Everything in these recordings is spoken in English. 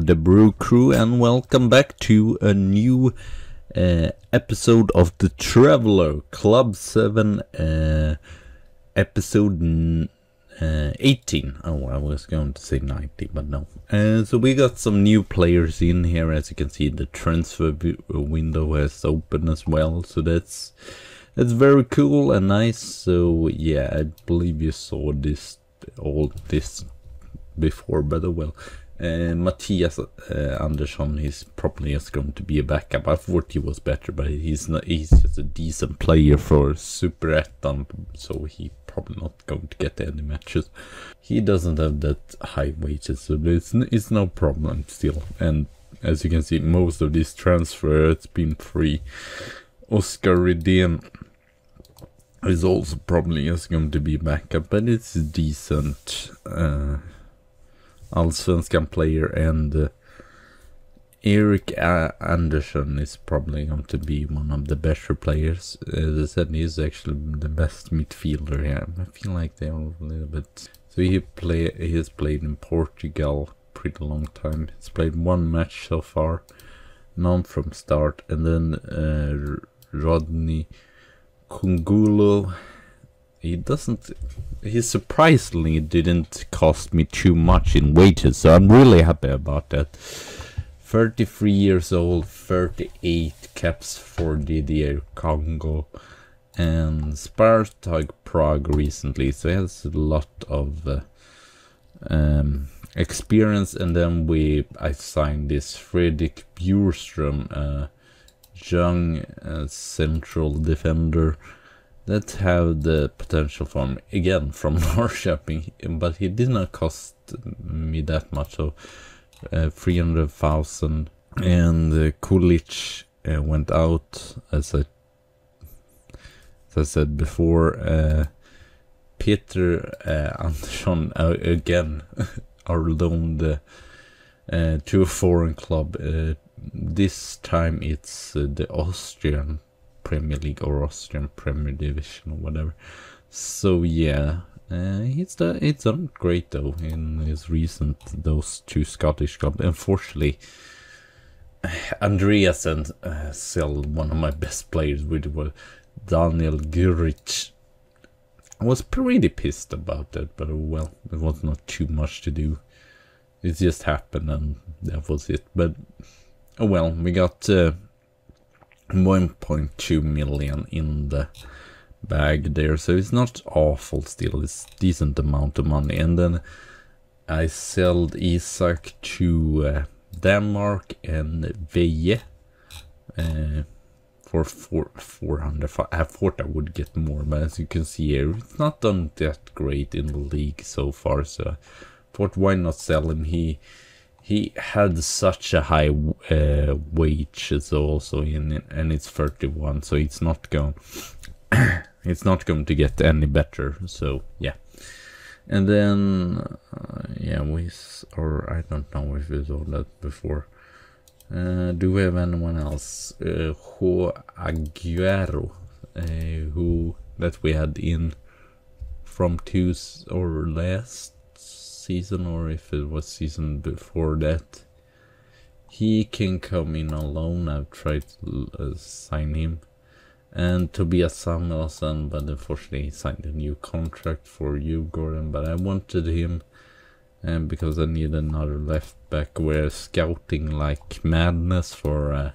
the Brew Crew, and welcome back to a new episode of the Traveler Club 7 episode 18. Oh, I was going to say 90, but no. So we got some new players in here. As you can see, the transfer window has opened as well, so that's very cool and nice. So yeah, I believe you saw all this before, but well, Matthias Andersson is probably just going to be a backup. I thought he was better, but he's not. He's just a decent player for Superettan, so he probably not going to get any matches. He doesn't have that high wages, so it's no problem still. And as you can see, most of this transfer has been free. Oscar Rydén is also probably just going to be backup, but it's a decent Allsvenskan player, and Erik Andersson is probably going to be one of the better players. As I said, he's actually the best midfielder here. I feel like they are a little bit. So he has played in Portugal pretty long time. He's played one match so far, none from start, and then Rodney Kungulo. He surprisingly didn't cost me too much in wages, so I'm really happy about that. 33 years old, 38 caps for Didier Congo, and Spartak Prague recently, so he has a lot of experience. And then I signed this Fredrik Bjurström, young central defender that have the potential from Norrköping, but he did not cost me that much, so 300,000. And Kulic went out, as I said before. Peter Andersson again are loaned to a foreign club. This time it's the Austrian Premier League or Austrian Premier Division or whatever. So yeah, it's done great though in his those two Scottish clubs. Unfortunately, Andreasen sold one of my best players, which was Daniel Guric. I was pretty pissed about that, but well, there was not too much to do. It just happened and that was it. But oh well, we got 1.2 million in the bag there, so it's not awful still. It's decent amount of money. And then I sold Isak to Denmark and Veje for 400. I thought I would get more, but as you can see here, it's not done that great in the league so far, so I thought why not sell him. He had such a high wage also and it's 31, so it's not going to get any better. So yeah, and then yeah, I don't know if we saw that before. Do we have anyone else? Jo Aguero, who that we had in from last season, or if it was season before that. He can come in on loan. I've tried to sign him. And Tobias Samuelsson, but unfortunately he signed a new contract for Djurgården, but I wanted him because I need another left back. We're scouting like madness for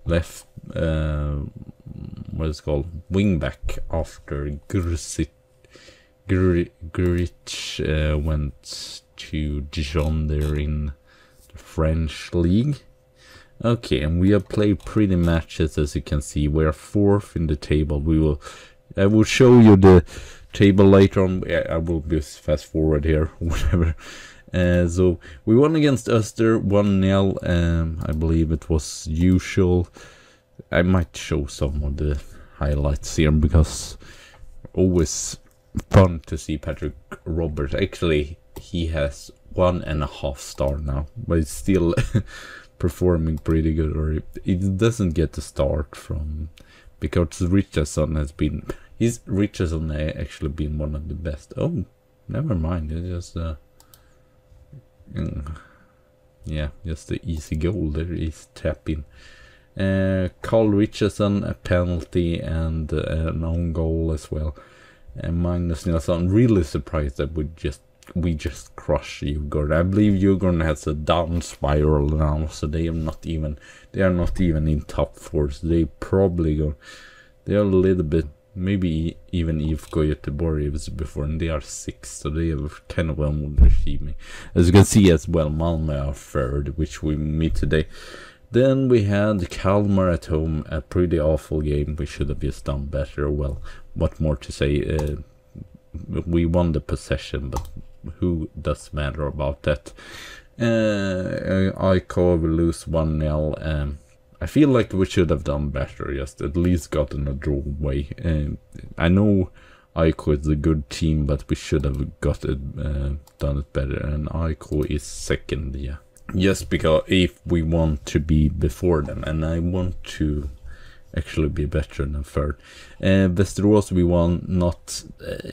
left what is it called, wing back, after Guric went to Dijon there in the French league. Okay, and we have played pretty matches. As you can see, we are 4th in the table. I will show you the table later on. I will just fast forward here, whatever. So we won against Öster 1-0. I believe it was usual. I might show some of the highlights here because always fun to see Patrick Roberts. Actually, he has 1.5 star now, but it's still performing pretty good. Or it doesn't get the start from, because Richardson has actually been one of the best. Oh, never mind. It's just yeah, just the easy goal there is tap in. Carl Richardson, a penalty and an own goal as well. And Magnus Nilsson, really surprised that we just crushed Djurgården. I believe Djurgården has a down spiral now, so they are not even in top 4. So they probably go. They are a little bit, maybe even IFK Göteborg was before, and they are 6th, so they have kind of underachieved me. As you can see as well, Malmö are 3rd, which we meet today. Then we had Kalmar at home, a pretty awful game. We should have just done better. Well, what more to say? We won the possession, but who does matter about that? IK will lose 1-0. I feel like we should have done better, just at least gotten a draw away. I know IK is a good team, but we should have done it better. And IK is 2nd, yeah. Just because if we want to be before them, and I want to actually be better than 3rd. Västerås we won, not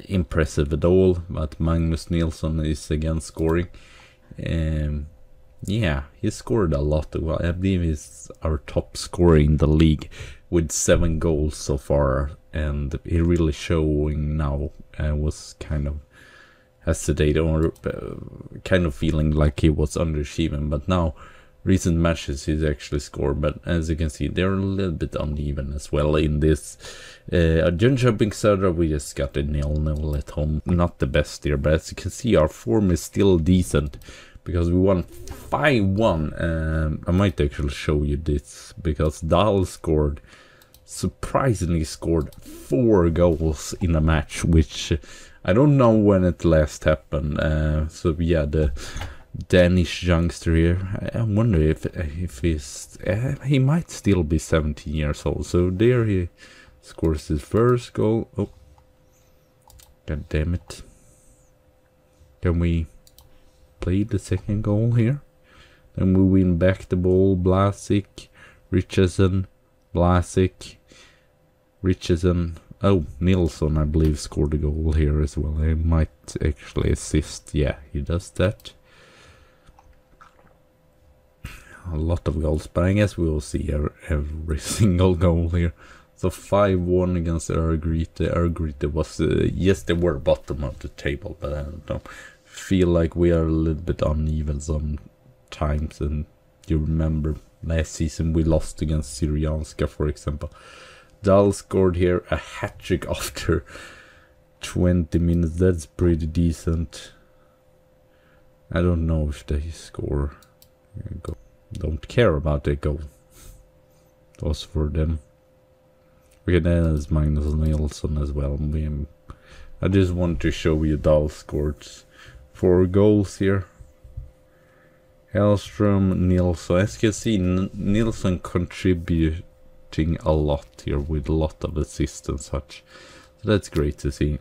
impressive at all, but Magnus Nilsson is again scoring. Yeah, he scored a lot. Well, I believe he's our top scorer in the league with 7 goals so far, and he really showing now. Was kind of hesitate or kind of feeling like he was underachieving, but now recent matches he's actually scored. But as you can see, they're a little bit uneven as well in this. Jönköping Södra, we just got a 0-0 at home, not the best here, but as you can see our form is still decent because we won 5-1. I might actually show you this because Dahl surprisingly scored 4 goals in a match, which I don't know when it last happened. So yeah, the Danish youngster here, I wonder if he's he might still be 17 years old. So there he scores his first goal. Oh, god damn it! Can we play the second goal here? Then we win back the ball. Blasic, Richardson, Blasic, Richardson. Oh, Nilsson, I believe, scored a goal here as well. He might actually assist. Yeah, he does that. A lot of goals, but I guess we will see every single goal here. So 5-1 against Örgryte. Örgryte was, yes, they were bottom of the table, but I don't know. Feel like we are a little bit uneven sometimes, and you remember last season we lost against Syrianska, for example. Dahl scored here a hat-trick after 20 minutes. That's pretty decent. I don't know if they score. Don't care about the goal. It was for them. Okay, there's Magnus Nilsson as well. I just want to show you Dahl scored 4 goals here. Hellström, Nilsson. As you can see, Nilsson contributing a lot here with a lot of assists and such. So that's great to see.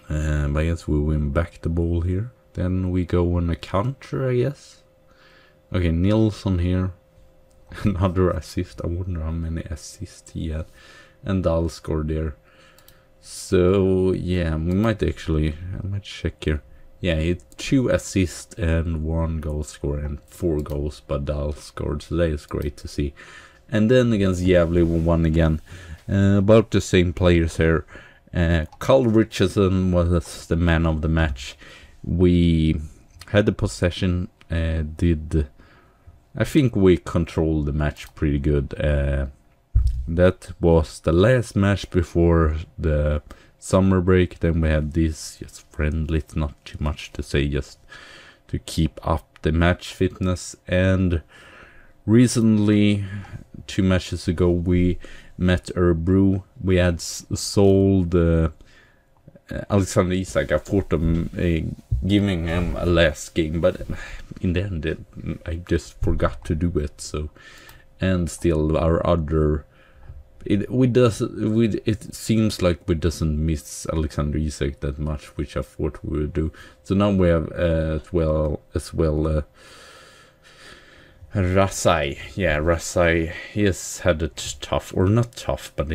I guess we win back the ball here. Then we go on a counter, I guess. Okay, Nilsson here. Another assist. I wonder how many assists he had. And Dahl scored there. So yeah, we might actually, I might check here. Yeah, he had 2 assists and 1 goal score and 4 goals, but Dahl scored. So that is great to see. And then against Gävle we won again. About the same players here. Carl Richardson was the man of the match. We had the possession. I think we controlled the match pretty good. That was the last match before the summer break. Then we had this, just friendly, it's not too much to say, just to keep up the match fitness. And recently, 2 matches ago, we met Örebro. We had sold Alexander Isak. I thought of giving him a last game, but in the end I just forgot to do it. So, and still our other, it seems like we doesn't miss Alexander Isak that much, which I thought we would do. So now we have as well Rasai. Yeah, Rasai, he has had it tough, or not tough, but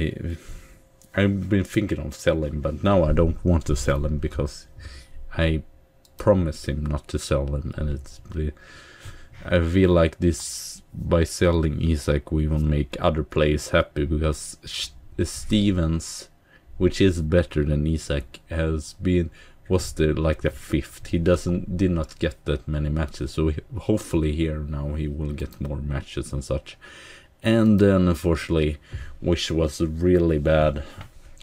I've been thinking of selling, but now I don't want to sell him because I promised him not to sell him, and I feel like this, by selling Isak, we will make other players happy, because Stevens, which is better than Isak, was like the 5th. He did not get that many matches, so hopefully here now he will get more matches and such. And then unfortunately, which was really bad,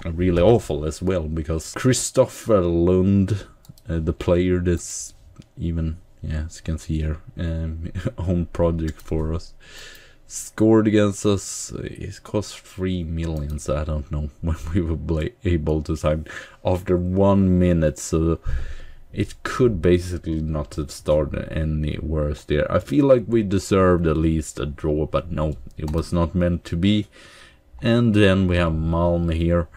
really awful as well, because Christopher Lund, the player that's even, yeah, as you can see here, own project for us, scored against us. It cost 3 million, so I don't know when we will be able to sign after 1 minute, so it could basically not have started any worse there. I feel like we deserved at least a draw, but no, it was not meant to be. And then we have Malmö here.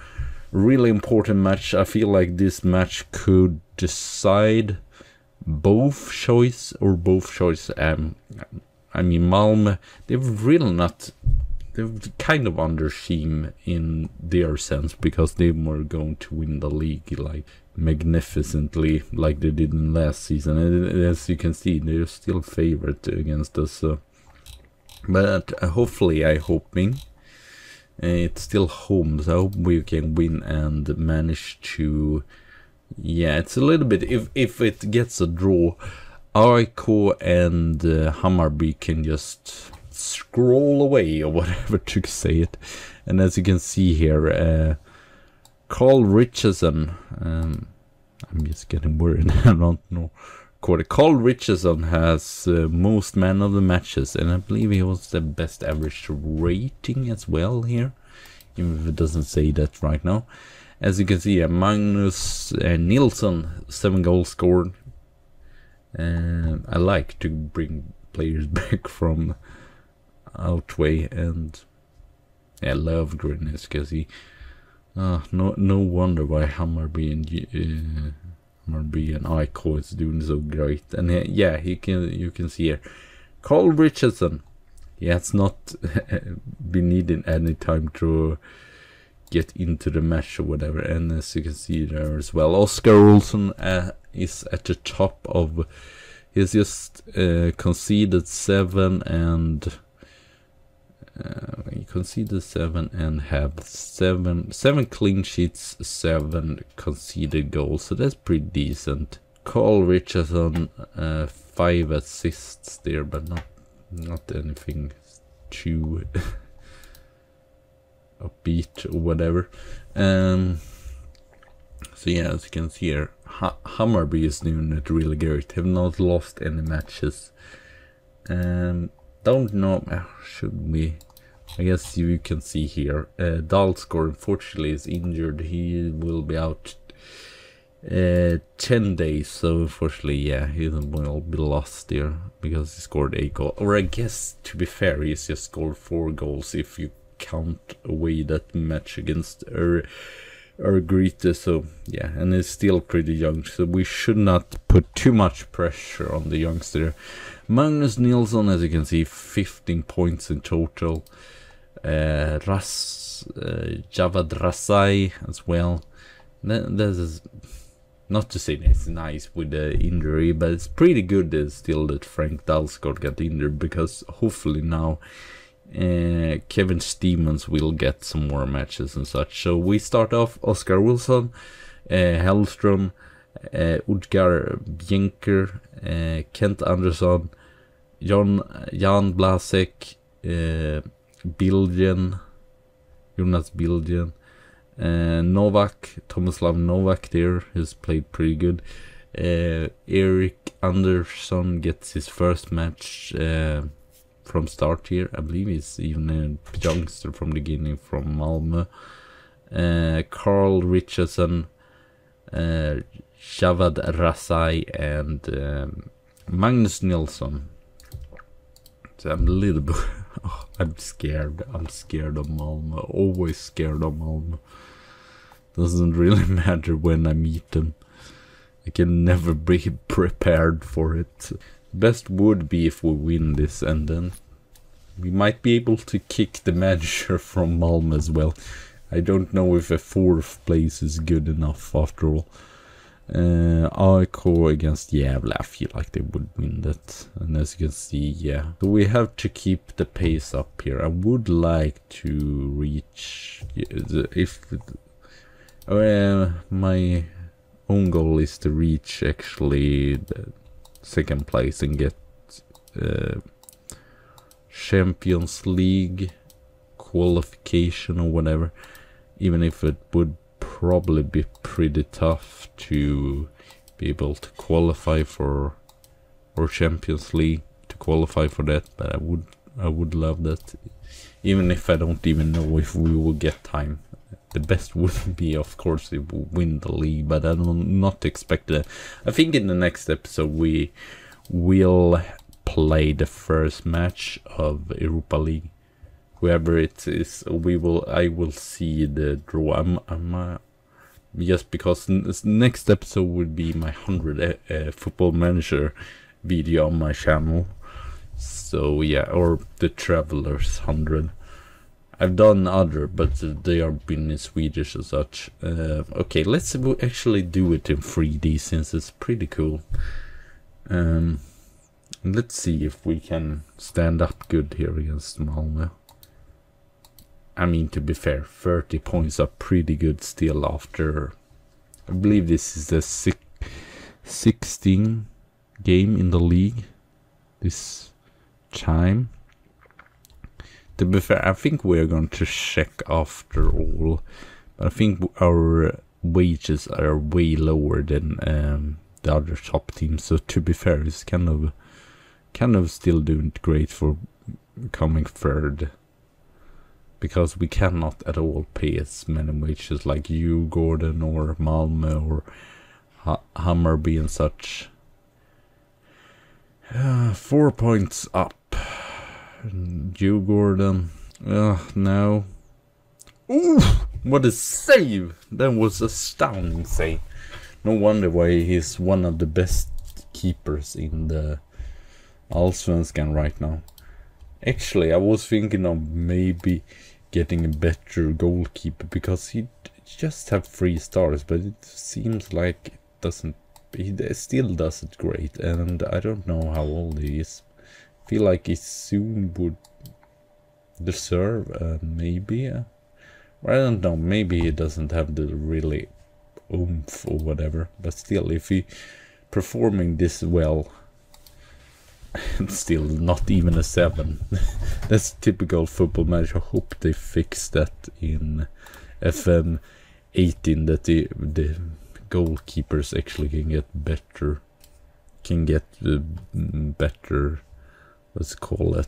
Really important match. I feel like this match could decide both choice. I mean, Malmö, they're kind of under theme in their sense, because they were going to win the league like magnificently, like they did in last season. And as you can see, they're still favorite against us. But hopefully, I'm hoping it's still home, so I hope we can win and manage to. Yeah, it's a little bit. If it gets a draw, AIK and Hammarby can just scroll away, or whatever to say it. And as you can see here, Carl Richardson, I'm just getting worried, I don't know. Carl Richardson has most man of the matches, and I believe he was the best average rating as well here, even if it doesn't say that right now. As you can see, Magnus Nilsson, 7 goals scored. I like to bring players back from outway, and I love Greenwich, because he no wonder why Hammarby and AIK is doing so great. And yeah, you can see here, Carl Richardson, he has not been needing any time to get into the match or whatever. And as you can see there as well, Oscar Olsen is at the top of. He's just conceded 7 and he conceded 7 and have 7 clean sheets, 7 conceded goals, so that's pretty decent. Carl Richardson, 5 assists there, but not anything too upbeat or whatever. So yeah, as you can see here, Hammarby is doing it really great. Have not lost any matches. Don't know, should we? I guess you can see here, Dalsgaard unfortunately is injured. He will be out 10 days, so unfortunately, yeah, he will be lost there, because he scored 8 goals. Or I guess, to be fair, he's just scored 4 goals if you count away that match against Grete. So yeah, and he's still pretty young, so we should not put too much pressure on the youngster. Magnus Nilsson, as you can see, 15 points in total. Javad Rasai as well. This is not to say it's nice with the injury, but it's pretty good still that Frank Dalsgaard got injured, because hopefully now Kevin Stevens will get some more matches and such. So we start off Oscar Wilson, Hellström, Udgar Bjenker, Kent Andersson, Jan Blasek, Jonas Bildjen, Novak, Tomislav Novak there, who's played pretty good. Eric Andersson gets his first match from start here. I believe he's even a youngster from the beginning from Malmö. Carl Richardson, Javad Rasai, and Magnus Nilsson. So I'm a little bit I'm scared of Malmö, always scared of Malmö. Doesn't really matter when I meet them, I can never be prepared for it. Best would be if we win this, and then we might be able to kick the manager from Malmö as well. I don't know if a 4th place is good enough after all. AIK against Gävle, I feel like they would win that. And as you can see, yeah. So we have to keep the pace up here. I would like to reach... my own goal is to reach actually the second place and get Champions League qualification or whatever. Even if it would probably be pretty tough to be able to qualify for or Champions League to qualify for that, but I would love that, even if I don't even know if we will get time. The best would be, of course, if we win the league, but I don't not expect that. I think in the next episode we will play the first match of Europa League. Whoever it is, I will see the draw. I'm just because this next episode would be my 100 Football Manager video on my channel. So yeah, or the Travelers 100. I've done other, but they are been in Swedish and such. Okay, let's actually do it in 3D since it's pretty cool. Let's see if we can stand up good here against Malmö. I mean, to be fair, 30 points are pretty good still after... I believe this is the 16th game in the league this time. To be fair, I think we're going to check after all. But I think our wages are way lower than the other top teams. So to be fair, it's kind of still doing great for coming third. Because we cannot at all pay as many wages like you, Gordon, or Malmö, or Hammarby and such. 4 points up. You, Gordon. No. Ooh, what a save! That was a astounding save. No wonder why he's one of the best keepers in the Allsvenskan right now. Actually, I was thinking of maybe getting a better goalkeeper because he just have 3 stars, but it seems like it doesn't. He still does it great, and I don't know how old he is. I feel like he soon would deserve maybe. I don't know. Maybe he doesn't have the really oomph or whatever, but still, if he performing this well. Still not even a 7. That's typical Football Manager. I hope they fix that in FM18, that the goalkeepers actually can get better, what's it called,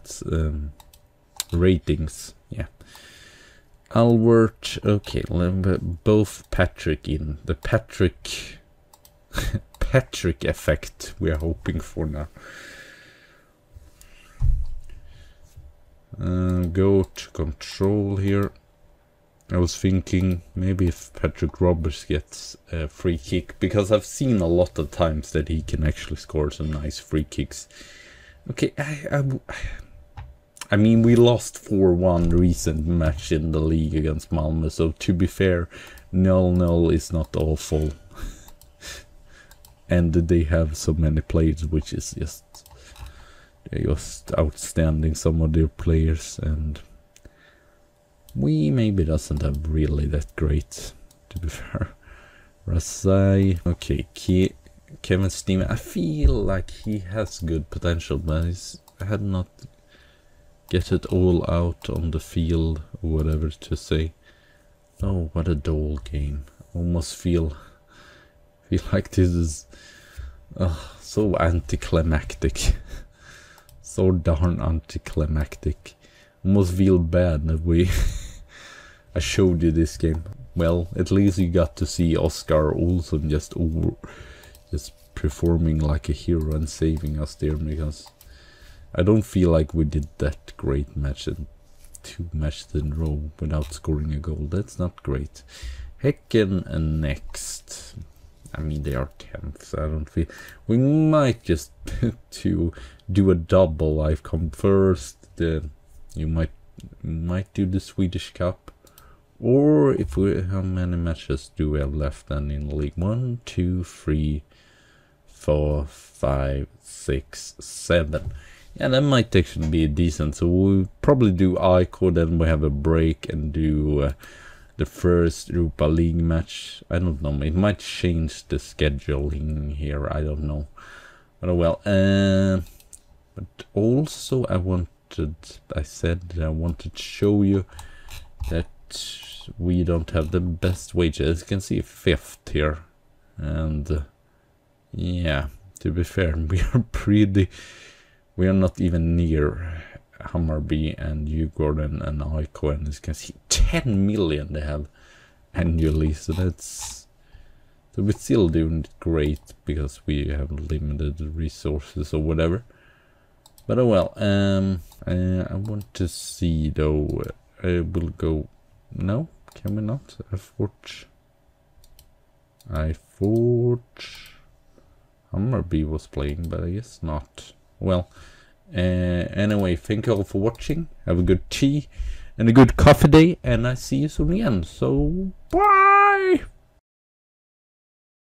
ratings. Yeah. Albert, okay, both Patrick in the Patrick effect we are hoping for now. Go to control here. I was thinking maybe if Patrick Roberts gets a free kick, because I've seen a lot of times that he can actually score some nice free kicks. Okay, I mean, we lost 4-1 recent match in the league against Malmö, so to be fair, 0-0 is not awful. And they have so many players, which is just... They're just outstanding, some of their players, and we maybe doesn't have really that great, to be fair. Rasai, okay, Kevin Steeman, I feel like he has good potential, but I had not get it all out on the field, or whatever to say. Oh, what a dull game. Almost feel like this is so anticlimactic. So darn anticlimactic. Almost feel bad that I showed you this game. Well, at least you got to see Oscar Olsson just performing like a hero and saving us there, because I don't feel like we did that great match in 2 matches in a row without scoring a goal. That's not great. Häcken and next. I mean, they are 10th. I don't feel we might just to do a double. I've come first. You might do the Swedish Cup, Or if we, how many matches do we have left then in the league? 1, 2, 3, 4, 5, 6, 7. Yeah, that might actually be decent. So we'll probably do ICO, then we have a break and do the first Europa League match. I don't know, it might change the scheduling here, I don't know. But oh well. But also I said I wanted to show you that we don't have the best wages. As you can see, 5th here. And yeah, to be fair, we are not even near Hammarby and Djurgården and ICO, and as you can see, 10 million they have annually, so we're still doing great because we have limited resources or whatever. But oh well. I want to see though. I will go. No, can we not? I thought Hammarby was playing, but I guess not. Well, anyway, thank you all for watching. Have a good tea and a good coffee day, and I see you soon again. So, bye!